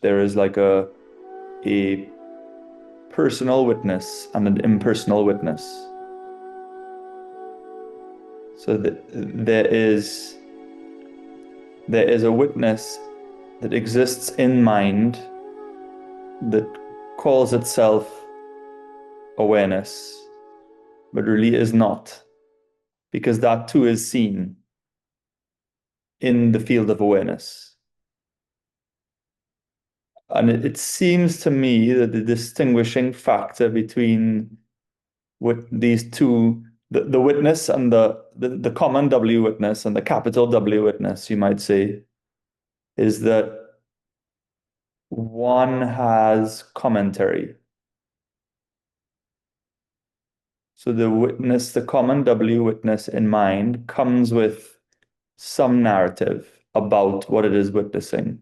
there is like a personal witness and an impersonal witness. So there is a witness that exists in mind that calls itself awareness, but really is not, because that too is seen in the field of awareness. And it seems to me that the distinguishing factor between these two, the witness and the common W witness and the capital W witness, you might say, is that one has commentary. So the witness, the common W witness in mind, comes with some narrative about what it is witnessing.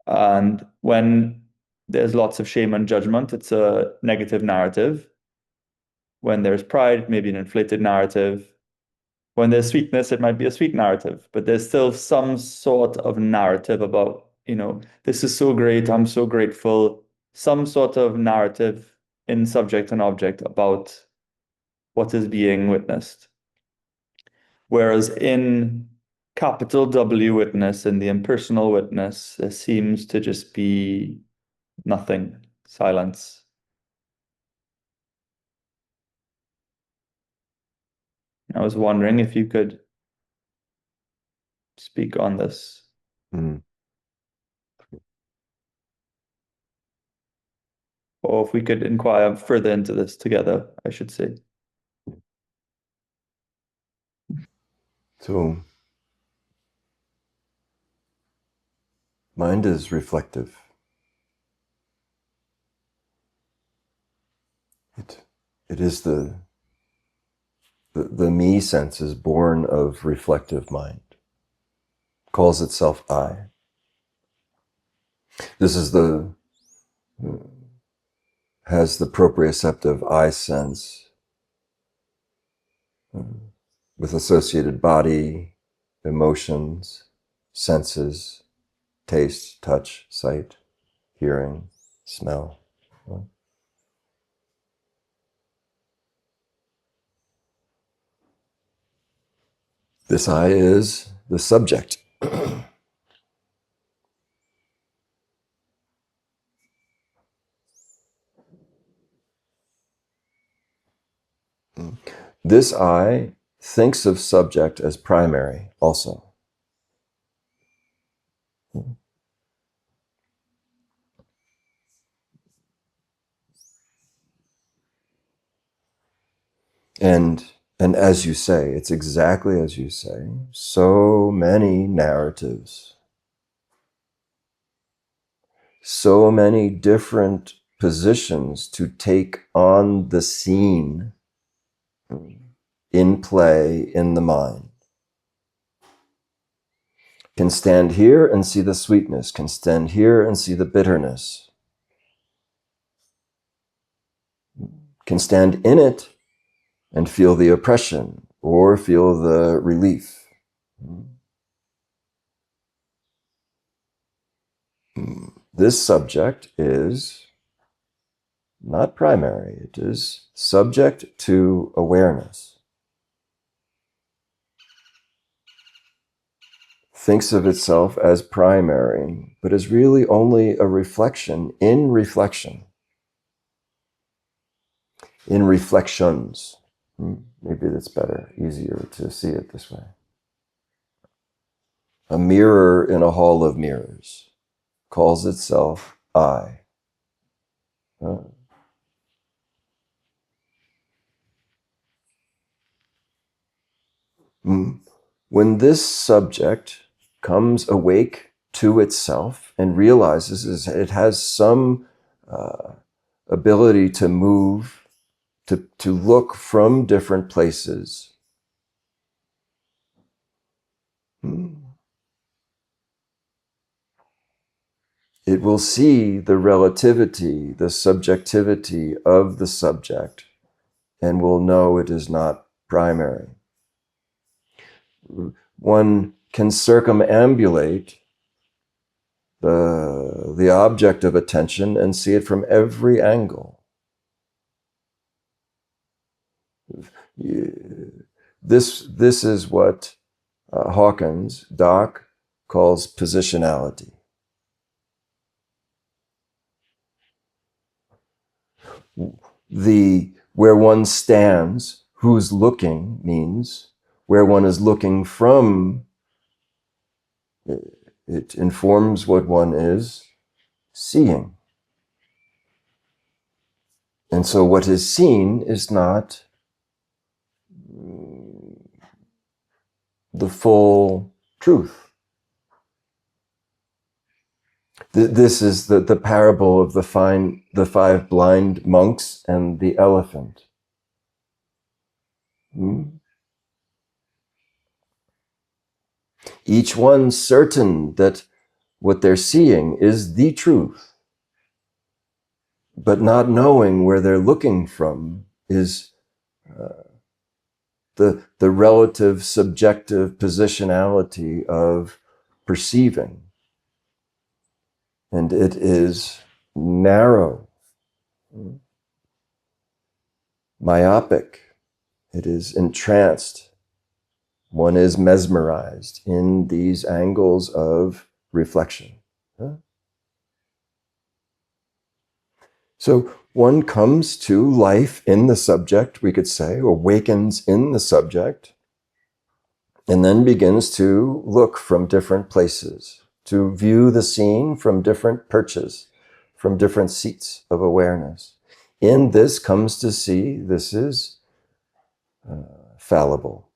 And when there's lots of shame and judgment, it's a negative narrative. When there's pride, maybe an inflated narrative. When there's sweetness, it might be a sweet narrative, but there's still some sort of narrative about, this is so great, I'm so grateful, some sort of narrative in subject and object about what is being witnessed. Whereas in capital W witness, in the impersonal witness, there seems to just be nothing, silence. I was wondering if you could speak on this. Mm. Or if we could inquire further into this together, I should say. So, mind is reflective. It is the me sense is born of reflective mind. Calls itself I. This is has the proprioceptive I sense with associated body, emotions, senses, taste, touch, sight, hearing, smell. This I is the subject. This I thinks of subject as primary also. And as you say, it's exactly as you say, so many narratives, so many different positions to take on the scene in play in the mind. Can stand here and see the sweetness, can stand here and see the bitterness, can stand in it and feel the oppression or feel the relief. This subject is not primary, it is subject to awareness. Thinks of itself as primary, but is really only a reflection in reflection. In reflections. Maybe that's better, easier to see it this way. A mirror in a hall of mirrors calls itself I. When this subject comes awake to itself and realizes it has some ability to move, to look from different places, it will see the relativity, the subjectivity of the subject, and will know it is not primary. One can circumambulate the object of attention and see it from every angle. This is what Hawkins, Doc, calls positionality. Where one stands, who's looking, means where one is looking from. It informs what one is seeing. And so what is seen is not the full truth. This is the parable of the five blind monks and the elephant. Each one certain that what they're seeing is the truth, but not knowing where they're looking from is the relative subjective positionality of perceiving. And it is narrow, myopic. It is entranced. One is mesmerized in these angles of reflection. So one comes to life in the subject, we could say, awakens in the subject, and then begins to look from different places, to view the scene from different perches, from different seats of awareness. In this comes to see this is fallible,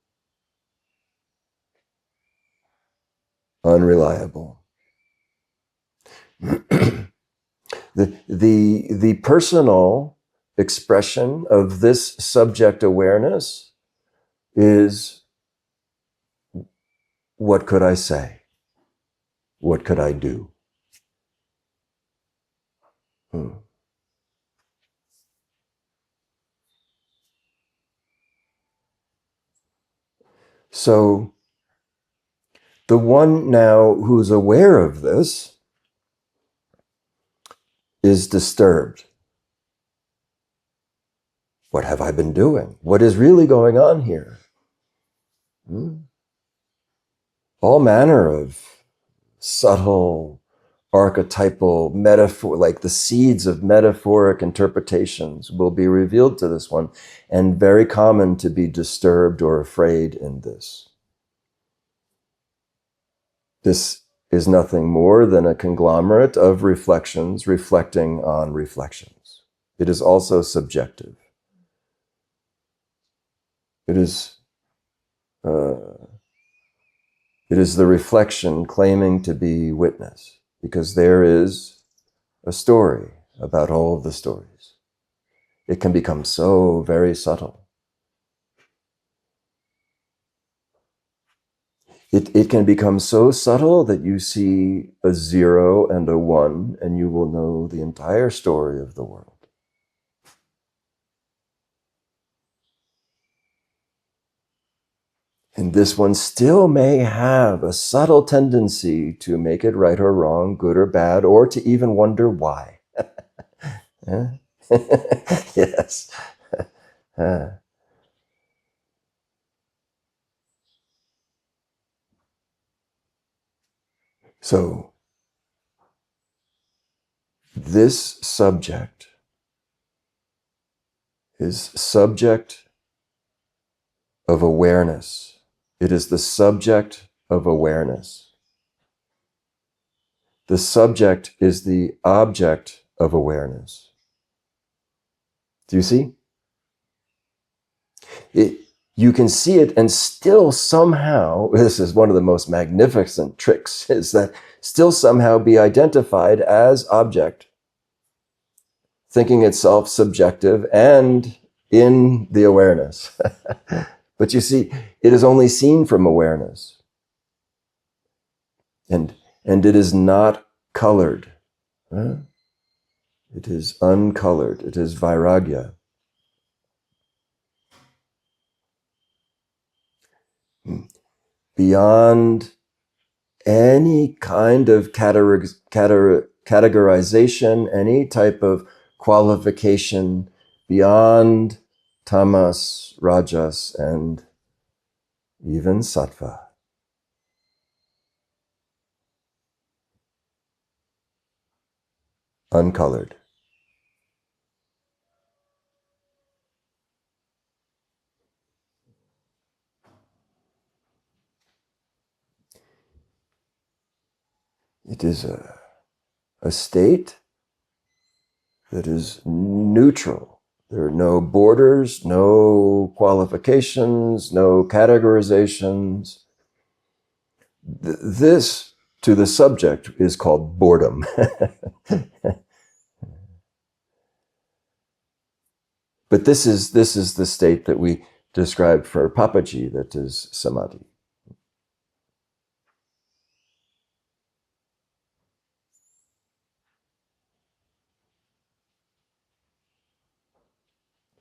unreliable. The personal expression of this subject awareness is, what could I say? What could I do? So the one now who's aware of this is disturbed. What have I been doing? What is really going on here? All manner of subtle, archetypal, metaphor, like the seeds of metaphoric interpretations will be revealed to this one, and very common to be disturbed or afraid in this. This is nothing more than a conglomerate of reflections reflecting on reflections. It is also subjective. It is the reflection claiming to be witness, because there is a story about all of the stories. It can become so very subtle. It can become so subtle that you see a 0 and a 1, and you will know the entire story of the world. And this one still may have a subtle tendency to make it right or wrong, good or bad, or to even wonder why. Yes. So, this subject is subject of awareness. It is the subject of awareness. The subject is the object of awareness. Do you see? You can see it and still somehow, this is one of the most magnificent tricks, is that still somehow be identified as object, thinking itself subjective and in the awareness. But you see, it is only seen from awareness. And it is not colored. It is uncolored. It is vairagya. Beyond any kind of categorization, any type of qualification beyond tamas, rajas, and even sattva. Uncolored. It is a state that is neutral. There are no borders, no qualifications, no categorizations. This, to the subject, is called boredom. But this is the state that we describe for Papaji, that is samadhi.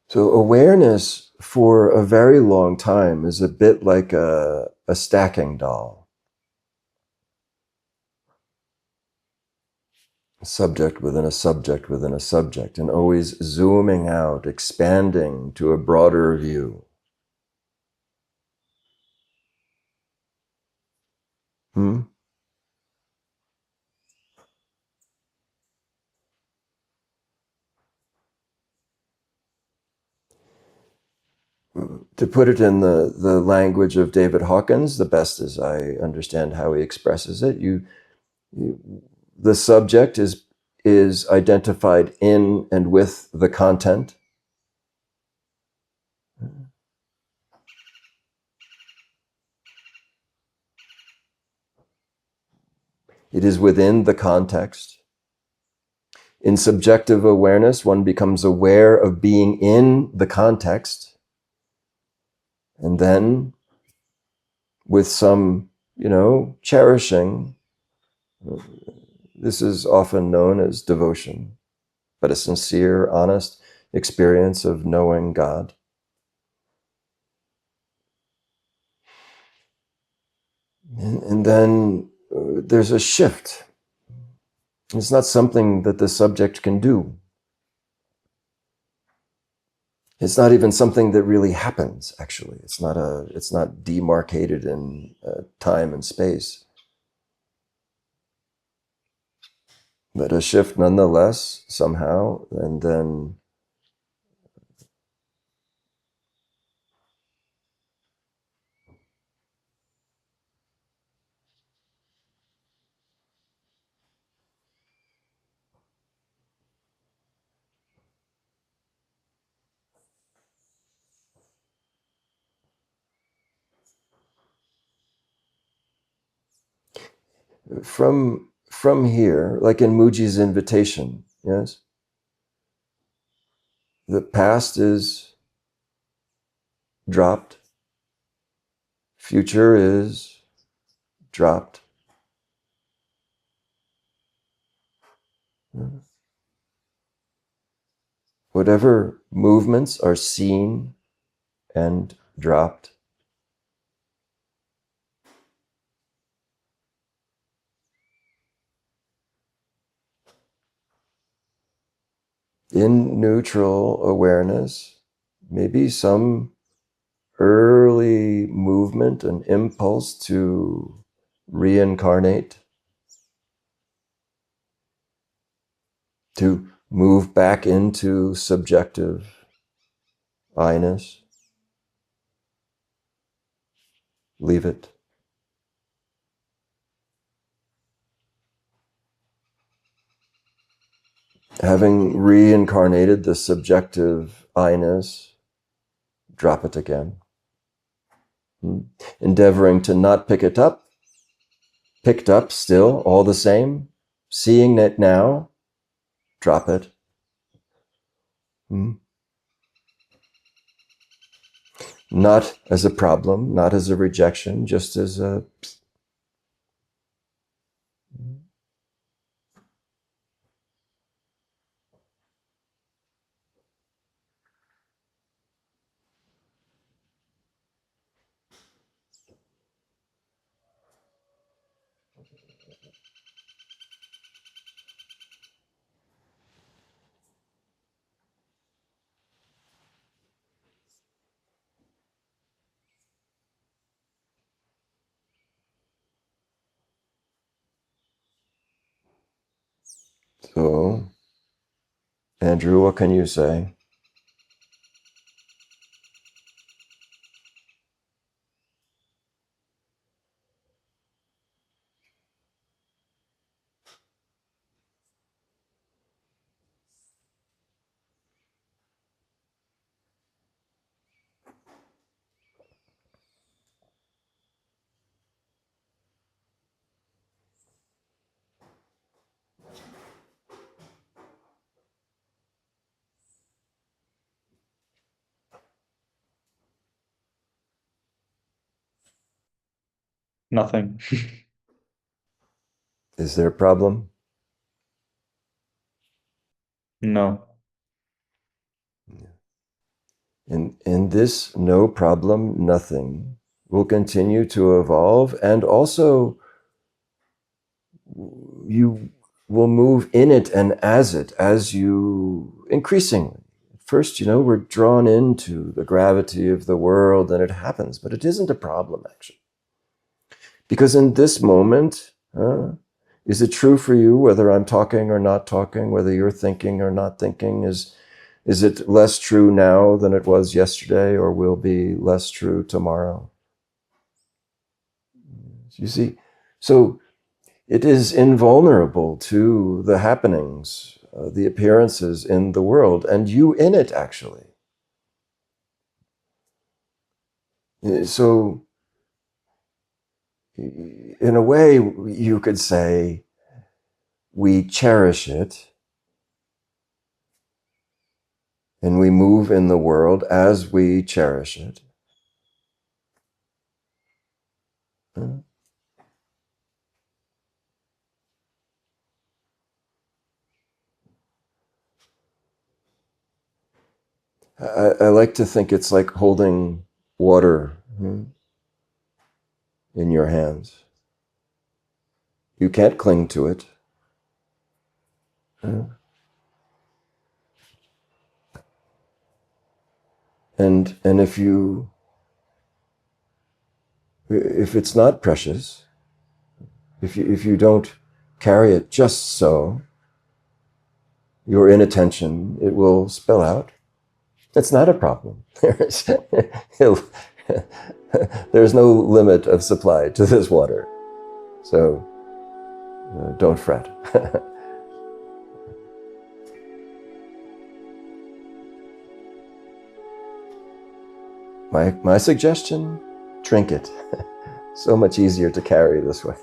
So awareness for a very long time is a bit like a stacking doll. A subject within a subject within a subject, and always zooming out, expanding to a broader view. To put it in the language of David Hawkins, the best as I understand how he expresses it, the subject is identified in and with the content. It is within the context. In subjective awareness, one becomes aware of being in the context, and then with some, cherishing, this is often known as devotion, but a sincere, honest experience of knowing God. And then there's a shift. It's not something that the subject can do. It's not even something that really happens, actually. It's not demarcated in time and space. But a shift nonetheless, somehow, and then from here, like in Muji's invitation, yes, the past is dropped, future is dropped. Whatever movements are seen and dropped. In neutral awareness, maybe some early movement and impulse to reincarnate, to move back into subjective I-ness. Leave it. Having reincarnated the subjective I-ness, drop it again. Endeavoring to not pick it up, picked up still, all the same. Seeing it now, drop it. Not as a problem, not as a rejection, just as a... So, Andrew, what can you say? Nothing. Is there a problem? No. In this no problem, nothing will continue to evolve, and also you will move in it and as it as you increasingly. First, we're drawn into the gravity of the world and it happens, but it isn't a problem actually. Because in this moment, is it true for you whether I'm talking or not talking, whether you're thinking or not thinking? Is it less true now than it was yesterday or will be less true tomorrow? You see? So it is invulnerable to the happenings, the appearances in the world, and you in it, actually. So, in a way, you could say we cherish it and we move in the world as we cherish it. I like to think it's like holding water in your hands. You can't cling to it. And if it's not precious, if you don't carry it just so, your inattention, it will spill out. It's not a problem. There's no limit of supply to this water. So don't fret. My suggestion, drink it. So much easier to carry this way.